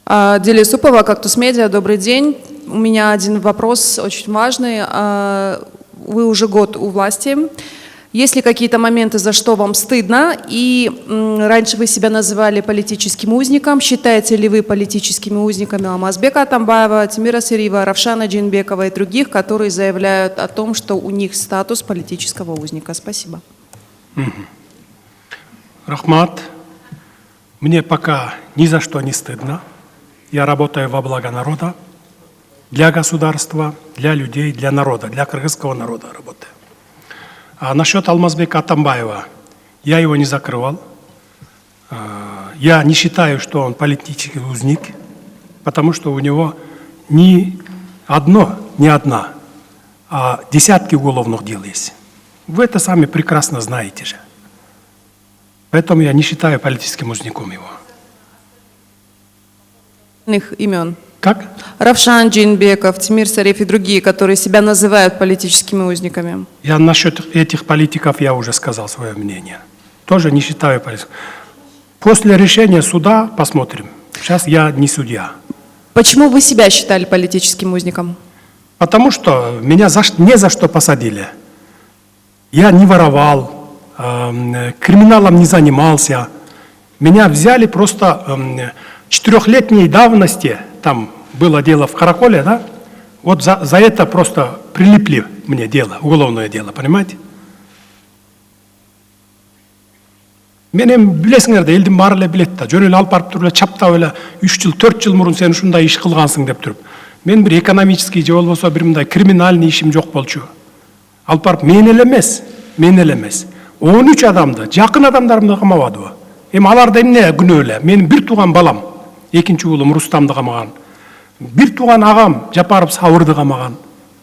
Делия Супова, Кактус Медиа, добрый день. У меня один вопрос очень важный. Вы уже год у власти. Есть ли какие-то моменты, за что вам стыдно? И раньше вы себя называли политическим узником. Считаете ли вы политическими узниками Алмазбека Атамбаева, Тимира Сириева, Равшана Джинбекова и других, которые заявляют о том, что у них статус политического узника? Спасибо. Рахмат. Мне пока ни за что не стыдно. Я работаю во благо народа, для государства, для людей, для народа, для кыргызского народа работаю. А насчет Алмазбека Атамбаева, я его не закрывал. Я не считаю, что он политический узник, потому что у него не одна, а десятки уголовных дел есть. Вы это сами прекрасно знаете же. Поэтому я не считаю политическим узником его. Имен. Как? Равшан Джинбеков, Тимир Сариев и другие, которые себя называют политическими узниками. Я насчет этих политиков я уже сказал свое мнение. Тоже не считаю политиком. После решения суда посмотрим. Сейчас я не судья. Почему вы себя считали политическим узником? Потому что меня не за что посадили. Я не воровал, криминалом не занимался. Меня взяли просто 4-летней давности, там было дело в Караколе, да? Вот за это просто прилипли мне дело, уголовное дело, понимаете? Мен билесиңер да элдин баары эле билет да, жөн эле алып барып туруп эле чаптап эле 3 жыл 4 жыл мурун сен ушундай иш кылгансың деп туруп. Мен бир экономический же болбосо бир мындай криминальный ишим жок болчу. Алып барып мен эле эмес. 13 адамды, жакын адамдарымды камабадыбы. Эми аларда эмне күнөө эле? Менин бир тууган балам, экинчи уулум Рустамды камаган. Бир тууган агам Жапаров Сабырды камаган.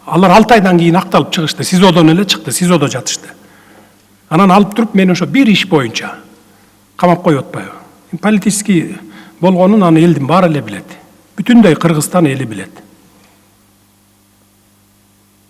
Алар 6 айдан кийин акталып чыгышты. СИЗОдон эле чыкты, СИЗОдо жатышты. Анан алып туруп мен ошо бир иш боюнча камап коюп атпайбы. Политический болгонун аны элдин баары эле билет. Бүтүндөй Кыргызстан эли билет.